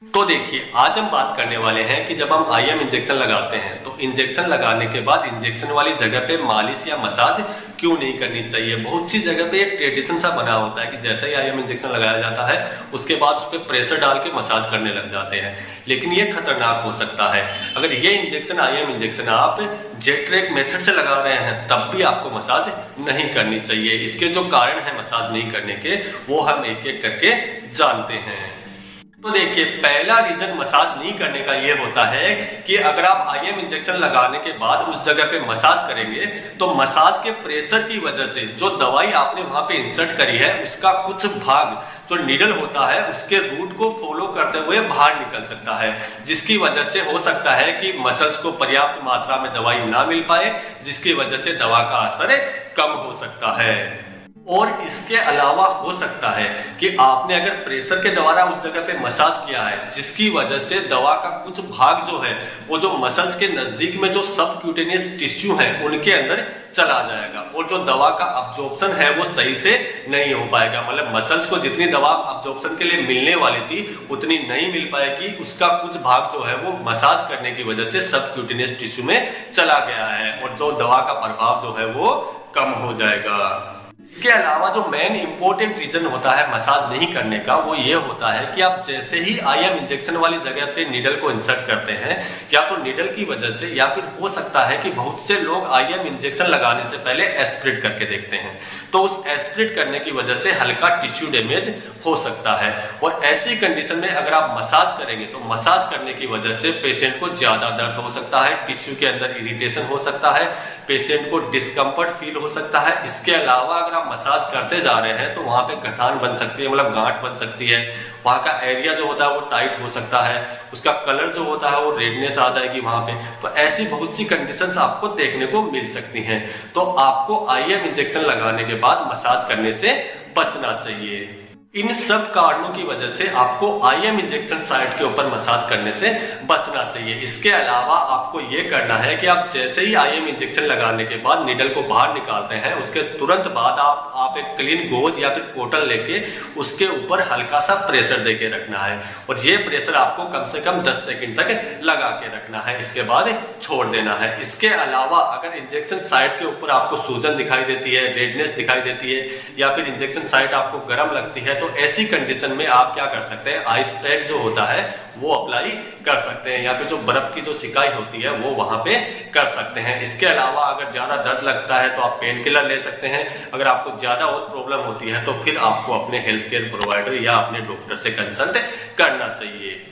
तो देखिए, आज हम बात करने वाले हैं कि जब हम आईएम इंजेक्शन लगाते हैं तो इंजेक्शन लगाने के बाद इंजेक्शन वाली जगह पे मालिश या मसाज क्यों नहीं करनी चाहिए। बहुत सी जगह पे एक ट्रेडिशन सा बना होता है कि जैसे ही आईएम इंजेक्शन लगाया जाता है उसके बाद उस पर प्रेशर डाल के मसाज करने लग जाते हैं, लेकिन ये खतरनाक हो सकता है। अगर ये इंजेक्शन आईएम इंजेक्शन आप जेट ट्रैक मेथड से लगा रहे हैं तब भी आपको मसाज नहीं करनी चाहिए। इसके जो कारण है मसाज नहीं करने के वो हम एक एक करके जानते हैं। तो देखिए, पहला रीजन मसाज नहीं करने का ये होता है कि अगर आप आईएम इंजेक्शन लगाने के बाद उस जगह पे मसाज करेंगे तो मसाज के प्रेशर की वजह से जो दवाई आपने वहां पे इंसर्ट करी है उसका कुछ भाग जो नीडल होता है उसके रूट को फॉलो करते हुए बाहर निकल सकता है, जिसकी वजह से हो सकता है कि मसल्स को पर्याप्त मात्रा में दवाई ना मिल पाए, जिसकी वजह से दवा का असर कम हो सकता है। और इसके अलावा हो सकता है कि आपने अगर प्रेशर के द्वारा उस जगह पे मसाज किया है जिसकी वजह से दवा का कुछ भाग जो है वो जो मसल्स के नजदीक में जो सबक्यूटेनियस टिश्यू है उनके अंदर चला जाएगा और जो दवा का अब्जॉर्प्शन है वो सही से नहीं हो पाएगा। मतलब मसल्स को जितनी दवा अब्जॉर्प्शन के लिए मिलने वाली थी उतनी नहीं मिल पाएगी, उसका कुछ भाग जो है वो मसाज करने की वजह से सबक्यूटेनियस टिश्यू में चला गया है और जो दवा का प्रभाव जो है वो कम हो जाएगा। इसके अलावा जो मेन इंपॉर्टेंट रीजन होता है मसाज नहीं करने का वो ये होता है कि आप जैसे ही आईएम इंजेक्शन वाली जगह पे नीडल को इंसर्ट करते हैं या तो नीडल की वजह से या फिर हो सकता है कि बहुत से लोग आईएम इंजेक्शन लगाने से पहले एस्पिरेट करके देखते हैं, तो उस एस्पिरेट करने की वजह से हल्का टिश्यू डैमेज हो सकता है। और ऐसी कंडीशन में अगर आप मसाज करेंगे तो मसाज करने की वजह से पेशेंट को ज्यादा दर्द हो सकता है, टिश्यू के अंदर इरिटेशन हो सकता है, पेशेंट को डिस्कम्फर्ट फील हो सकता है। इसके अलावा अगर आप मसाज करते जा रहे हैं तो वहां पे गठान बन सकती है, मतलब गांठ बन सकती है, वहां का एरिया जो होता है वो टाइट हो सकता है, उसका कलर जो होता है वो रेडनेस आ जाएगी वहां पे। तो ऐसी बहुत सी कंडीशंस आपको देखने को मिल सकती हैं, तो आपको आईएम इंजेक्शन लगाने के बाद मसाज करने से बचना चाहिए। इन सब कारणों की वजह से आपको आईएम इंजेक्शन साइट के ऊपर मसाज करने से बचना चाहिए। इसके अलावा आपको यह करना है कि आप जैसे ही आईएम इंजेक्शन लगाने के बाद नीडल को बाहर निकालते हैं उसके तुरंत बाद आप एक क्लीन गोज या फिर कॉटन लेके उसके ऊपर हल्का सा प्रेशर देके रखना है और ये प्रेशर आपको कम से कम 10 सेकंड तक लगा के रखना है, इसके बाद छोड़ देना है। इसके अलावा अगर इंजेक्शन साइट के ऊपर आपको सूजन दिखाई देती है, रेडनेस दिखाई देती है या फिर इंजेक्शन साइट आपको गर्म लगती है तो ऐसी कंडीशन में आप क्या कर सकते हैं, आइस पैक जो होता है वो अप्लाई कर सकते हैं या फिर जो बर्फ की जो सिकाई होती है वो वहां पे कर सकते हैं। इसके अलावा अगर ज्यादा दर्द लगता है तो आप पेन किलर ले सकते हैं। अगर आपको ज्यादा और प्रॉब्लम होती है तो फिर आपको अपने हेल्थ केयर प्रोवाइडर या अपने डॉक्टर से कंसल्ट करना चाहिए।